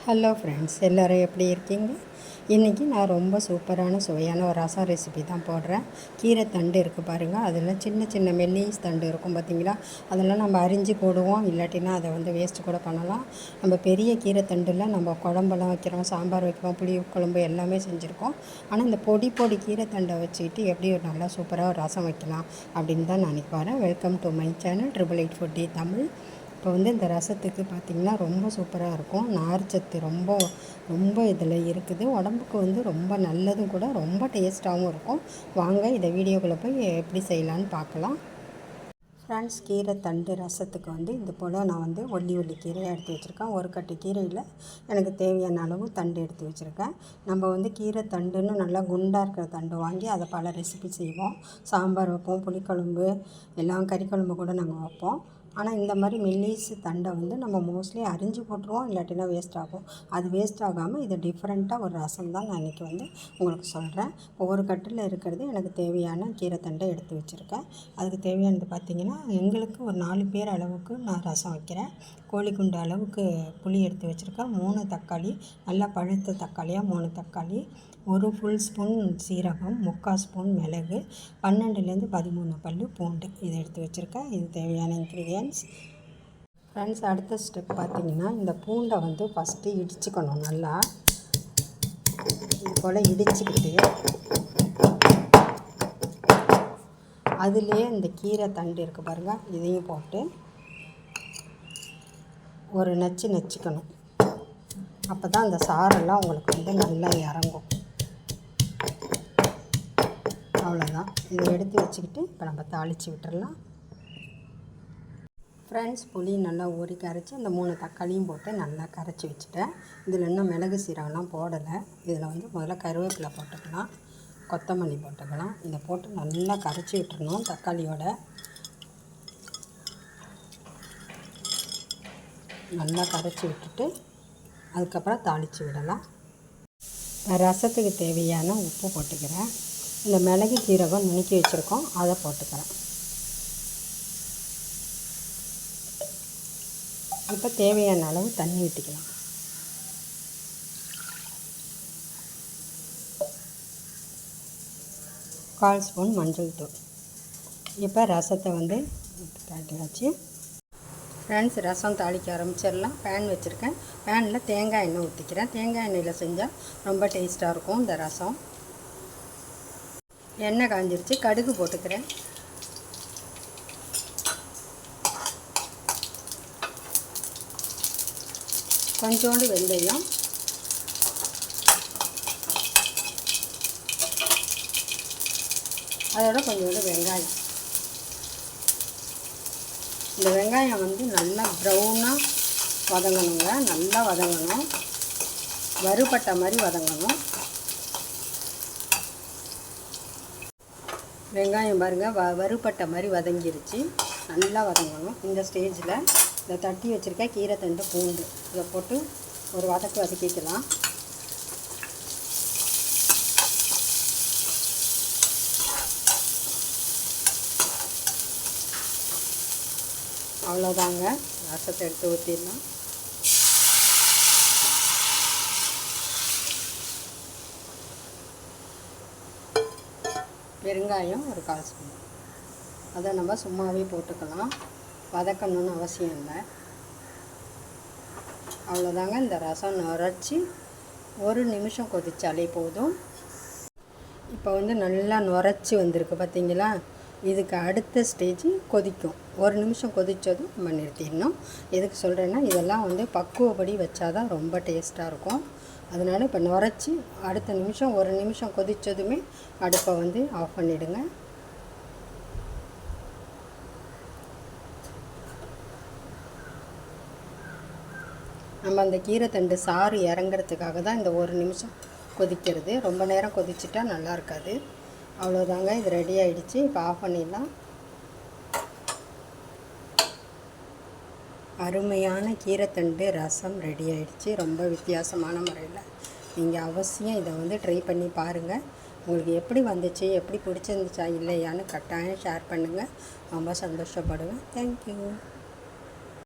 Hello friends, எல்லோரும் எப்படி இருக்கீங்க? இன்றைக்கி நான் ரொம்ப சூப்பரான சுவையான ஒரு ரசம் ரெசிபி தான் போடுறேன். கீரை தண்டு இருக்குது பாருங்கள், அதில் சின்ன சின்ன மெல்லிஸ் தண்டு இருக்கும் பார்த்தீங்களா, அதெல்லாம் நம்ம அரிஞ்சு போடுவோம். இல்லாட்டினா அதை வேஸ்ட்டு கூட பண்ணலாம். நம்ம பெரிய கீரை தண்டில் நம்ம குழம்பெல்லாம் வைக்கிறோம், சாம்பார் வைக்கிறோம், புளி குழம்பு எல்லாமே செஞ்சுருக்கோம். ஆனால் இந்த பொடி கீரை தண்டை வச்சுக்கிட்டு எப்படி ஒரு நல்லா சூப்பராக ஒரு ரசம் வைக்கலாம் அப்படின்னு தான் நான் வரேன். Welcome to my channel 888 foodie Tamil. இப்போ இந்த ரசத்துக்கு பார்த்திங்கன்னா ரொம்ப சூப்பராக இருக்கும். நார்ச்சத்து ரொம்ப இதில் இருக்குது. உடம்புக்கு ரொம்ப நல்லதும் கூட, ரொம்ப டேஸ்ட்டாகவும் இருக்கும். வாங்க இதை வீடியோக்குள்ளே போய் எப்படி செய்யலான்னு பார்க்கலாம். ஃப்ரெண்ட்ஸ், கீரை தண்டு ரசத்துக்கு இது போல் நான் ஒல்லி கீரையாக எடுத்து வச்சுருக்கேன். ஒரு கட்டு கீரையில் எனக்கு தேவையான அளவு தண்டு எடுத்து வச்சுருக்கேன். நம்ம கீரை தண்டுன்னு நல்லா குண்டாக இருக்கிற தண்டு வாங்கி அதை பல ரெசிபி செய்வோம். சாம்பார் வைப்போம், புளிக்குழம்பு, எல்லாம் கறிக்குழம்பு கூட நாங்கள் வைப்போம். ஆனால் இந்த மாதிரி மெல்லிஸ் தண்டை நம்ம மோஸ்ட்லி அரிஞ்சு போட்டுருவோம், இல்லாட்டினா வேஸ்ட் ஆகும். அது வேஸ்ட் ஆகாமல் இது டிஃப்ரெண்ட்டாக ஒரு ரசம் தான் நான் இன்றைக்கி உங்களுக்கு சொல்கிறேன். ஒவ்வொரு கட்டில் இருக்கிறது எனக்கு தேவையான கீரை தண்டை எடுத்து வச்சுருக்கேன். அதுக்கு தேவையானது பார்த்திங்கன்னா, எங்களுக்கு ஒரு 4 பேர் அளவுக்கு நான் ரசம் வைக்கிறேன். கோழிக்குண்டு அளவுக்கு புளி எடுத்து வச்சுருக்கேன். 3 தக்காளி, நல்லா பழுத்த தக்காளியாக 3 தக்காளி, ஒரு ஃபுல் ஸ்பூன் சீரகம், 3/4 ஸ்பூன் மிளகு, 12லேருந்து 13 பல் பூண்டு இதை எடுத்து வச்சுருக்கேன். இது தேவையான இன்க்ரீடியன்ட்ஸ். ஃப்ரெண்ட்ஸ், அடுத்த ஸ்டெப் பார்த்திங்கன்னா, இந்த பூண்டை ஃபஸ்ட்டு இடிச்சுக்கணும். நல்லா இது போல் இடிச்சுக்கிட்டு அதுலேயே இந்த கீரை தண்டு இருக்குது பாருங்கள், இதையும் போட்டு ஒரு நச்சுக்கணும். அப்போ தான் அந்த சாரெல்லாம் உங்களுக்கு நல்லா இறங்கும். அவ்வளோதான். இதை எடுத்து வச்சுக்கிட்டு இப்போ நம்ம தாளித்து விட்டுடலாம். ஃப்ரெண்ட்ஸ், புளி நல்லா ஊறி கரைச்சி அந்த 3 தக்காளியும் போட்டு நல்லா கரைச்சி வச்சுட்டேன். இதில் இன்னும் மிளகு சீரகம்லாம் போடலை. இதில் முதல்ல கருவேப்பிலை போட்டுக்கலாம், கொத்தமல்லி போட்டுக்கலாம். இதை போட்டு நல்லா கரைச்சி விட்டுறணும் தக்காளியோட. நல்லா கரைச்சி விட்டுட்டு அதுக்கப்புறம் தாளித்து விடலாம். ரசத்துக்கு தேவையான உப்பு போட்டுக்கிறேன். இந்த மிளகு சீரகம் நுணுக்கி வச்சுருக்கோம், அதை போட்டுக்கிறேன். இப்போ தேவையான அளவு தண்ணி ஊற்றிக்கலாம். கால் ஸ்பூன் மஞ்சள் தூள். இப்போ ரசத்தை காட்டியாச்சு. ஃப்ரெண்ட்ஸ், ரசம் தாளிக்க ஆரம்பிச்சிடலாம். பேன் வச்சுருக்கேன். பேனில் தேங்காய் எண்ணெய் ஊற்றிக்கிறேன். தேங்காய் எண்ணெயில் செஞ்சால் ரொம்ப டேஸ்ட்டாக இருக்கும் இந்த ரசம். எண்ணெய் காஞ்சிருச்சு, கடுகு போட்டுக்கிறேன். கொஞ்சோண்டு வெந்தயம், அதோட கொஞ்சோண்டு வெங்காயம். இந்த வெங்காயம் நல்லா ப்ரௌனாக வதங்கணுங்க. நல்லா வதங்கணும், வறுபட்ட மாதிரி வதங்கணும். வெங்காயம் பாருங்கள், வறுபட்ட மாதிரி வதங்கிருச்சு. நல்லா வதங்கணும். இந்த ஸ்டேஜில் இதை தட்டி வச்சுருக்க கீரை தண்டு பூண்டு இதை போட்டு ஒரு வதக்கிக்கலாம். அவ்வளோதாங்க, ரசத்தை எடுத்து ஊற்றிடலாம். பெருங்காயம் ஒரு 1/4 ஸ்பூன், அதை நம்ம சும்மாவே போட்டுக்கலாம், வதக்கணும்னு அவசியம் இல்லை. அவ்வளோதாங்க. இந்த ரசம் நுரைச்சி 1 நிமிஷம் கொதித்தாலே போதும். இப்போ நல்லா நுரைச்சி வந்திருக்கு பார்த்தீங்களா. இதுக்கு அடுத்த ஸ்டேஜ் கொதிக்கும். 1 நிமிஷம் கொதித்ததும் நம்ம நிறுத்திடணும். எதுக்கு சொல்கிறேன்னா, இதெல்லாம் பக்குவப்படி வச்சா தான் ரொம்ப டேஸ்ட்டாக இருக்கும். அதனால் இப்போ நுரைச்சி அடுத்த நிமிஷம் 1 நிமிஷம் கொதித்ததுமே அடுப்பை ஆஃப் பண்ணிவிடுங்க. நம்ம அந்த கீரை தண்டு சாறு இறங்கிறதுக்காக தான் இந்த 1 நிமிஷம் கொதிக்கிறது. ரொம்ப நேரம் கொதிச்சிட்டா நல்லா இருக்காது. அவ்வளோதாங்க, இது ரெடி ஆகிடுச்சு. இப்போ ஆஃப் பண்ணிடலாம். அருமையான கீரைத்தண்டு ரசம் ரெடி ஆகிடுச்சு. ரொம்ப வித்தியாசமான முறையில் நீங்கள் அவசியம் இதை ட்ரை பண்ணி பாருங்கள். உங்களுக்கு எப்படி வந்துச்சு, எப்படி பிடிச்சிருந்துச்சா இல்லையான்னு கட்டாயம் ஷேர் பண்ணுங்கள். ரொம்ப சந்தோஷப்படுவேன். தேங்க்யூ.